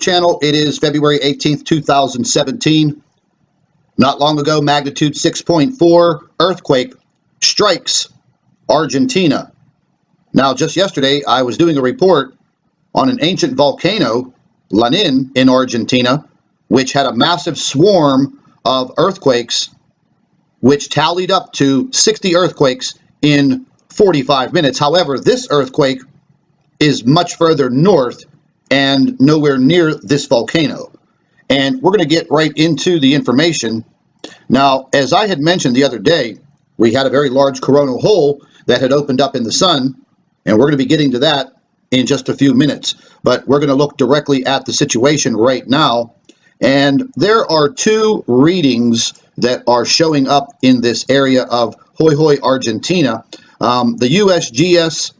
channel. It is February 18th, 2017. Not long ago, magnitude 6.4 earthquake strikes Argentina. Now, just yesterday, I was doing a report on an ancient volcano, Lanin, in Argentina, which had a massive swarm of earthquakes, which tallied up to 60 earthquakes in 45 minutes. However, this earthquake is much further north and nowhere near this volcano. And we're going to get right into the information. Now, as I had mentioned the other day, we had a very large coronal hole that had opened up in the sun, and we're going to be getting to that in just a few minutes. But we're going to look directly at the situation right now. And there are two readings that are showing up in this area of Jujuy, Argentina. The USGS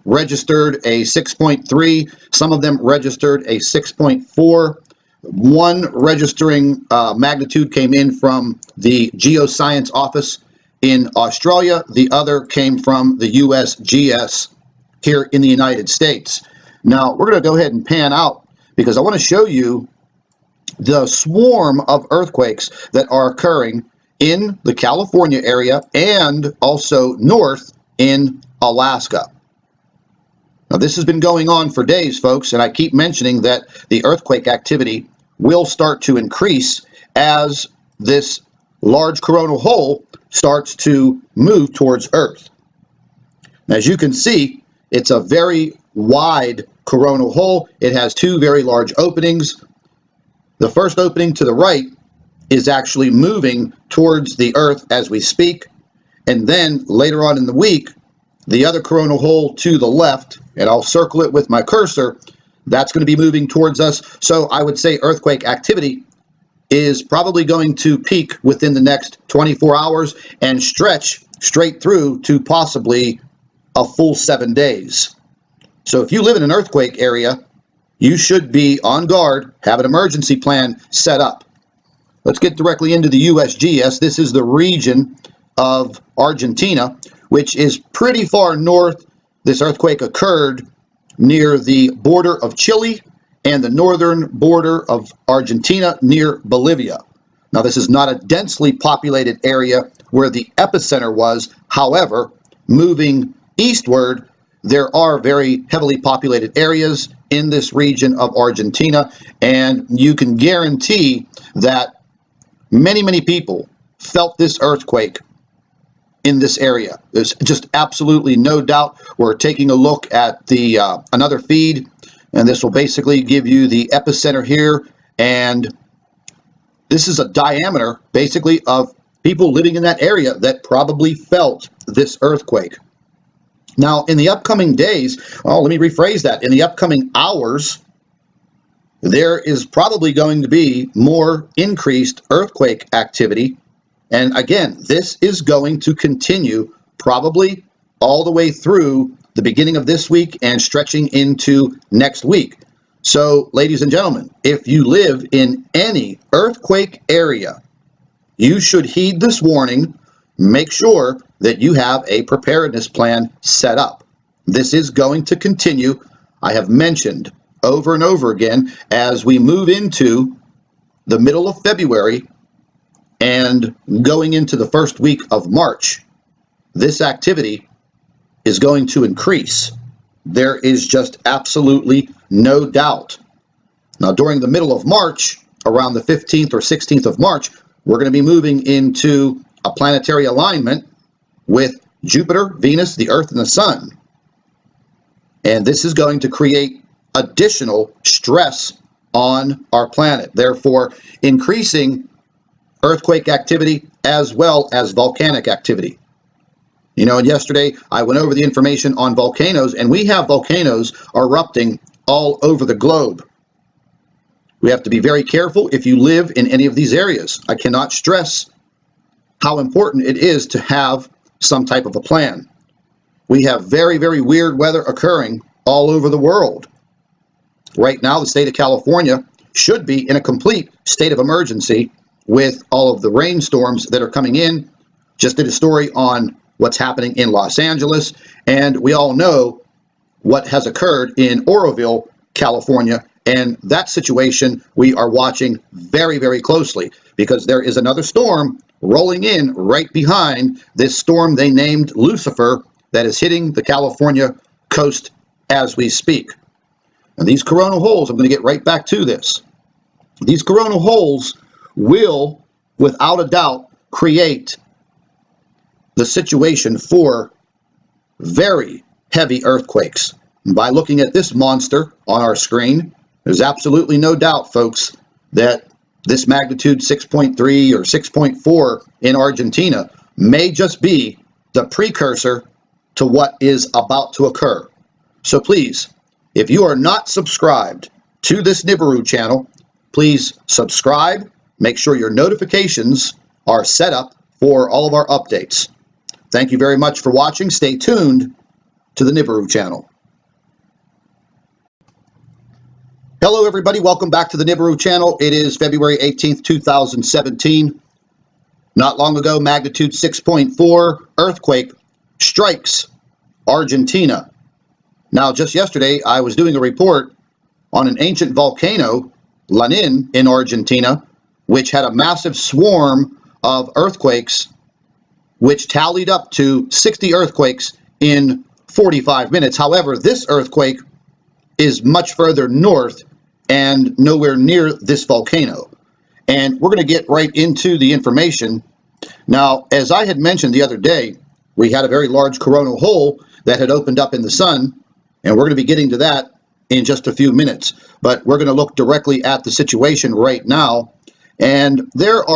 registered a 6.3. Some of them registered a 6.4. One registering magnitude came in from the Geoscience Office in Australia. The other came from the USGS here in the United States. Now, we're going to go ahead and pan out because I want to show you the swarm of earthquakes that are occurring in the California area and also north in Alaska. Now, this has been going on for days, folks, and I keep mentioning that the earthquake activity will start to increase as this large coronal hole starts to move towards Earth. Now, as you can see, it's a very wide coronal hole. It has two very large openings. The first opening to the right is actually moving towards the Earth as we speak. And then later on in the week, the other coronal hole to the left, and I'll circle it with my cursor, that's going to be moving towards us. So I would say earthquake activity is probably going to peak within the next 24 hours and stretch straight through to possibly a full 7 days. So if you live in an earthquake area, you should be on guard, have an emergency plan set up. Let's get directly into the USGS. This is the region of Argentina, which is pretty far north. This earthquake occurred near the border of Chile and the northern border of Argentina near Bolivia. Now, this is not a densely populated area where the epicenter was. However, moving eastward, there are very heavily populated areas in this region of Argentina, and you can guarantee that many people felt this earthquake in this area. There's just absolutely no doubt. We're taking a look at the another feed, and this will basically give you the epicenter here, and this is a diameter basically of people living in that area that probably felt this earthquake. Now, in the upcoming days, well, let me rephrase that. In the upcoming hours, there is probably going to be more increased earthquake activity. And again, this is going to continue probably all the way through the beginning of this week and stretching into next week. So, ladies and gentlemen, if you live in any earthquake area, you should heed this warning. Make sure that you have a preparedness plan set up. This is going to continue. I have mentioned over and over again, as we move into the middle of February and going into the first week of March, this activity is going to increase. There is just absolutely no doubt. Now, during the middle of March, around the 15th or 16th of March, we're going to be moving into a planetary alignment with Jupiter, Venus, the Earth, and the Sun. And this is going to create additional stress on our planet, therefore increasing earthquake activity as well as volcanic activity. You know, and yesterday I went over the information on volcanoes, and we have volcanoes erupting all over the globe. We have to be very careful if you live in any of these areas. I cannot stress how important it is to have some type of a plan. We have very weird weather occurring all over the world. Right now, the state of California should be in a complete state of emergency with all of the rainstorms that are coming in. Just did a story on what's happening in Los Angeles, and we all know what has occurred in Oroville, California, And that situation we are watching very, very closely, because there is another storm rolling in right behind this storm they named Lucifer that is hitting the California coast as we speak. And these coronal holes, I'm going to get right back to this. These coronal holes will, without a doubt, create the situation for very heavy earthquakes. And by looking at this monster on our screen, there's absolutely no doubt, folks, that this magnitude 6.3 or 6.4 in Argentina may just be the precursor to what is about to occur. So please, if you are not subscribed to this NIBIRU channel, please subscribe. Make sure your notifications are set up for all of our updates. Thank you very much for watching. Stay tuned to the NIBIRU channel. Hello everybody, welcome back to the NIBIRU channel. It is February 18th, 2017. Not long ago, magnitude 6.4 earthquake strikes Argentina. Now, just yesterday, I was doing a report on an ancient volcano, Lanin, in Argentina, which had a massive swarm of earthquakes, which tallied up to 60 earthquakes in 45 minutes. However, this earthquake is much further north and nowhere near this volcano. And we're going to get right into the information. Now, as I had mentioned the other day, we had a very large coronal hole that had opened up in the sun, and we're going to be getting to that in just a few minutes. But we're going to look directly at the situation right now, and there are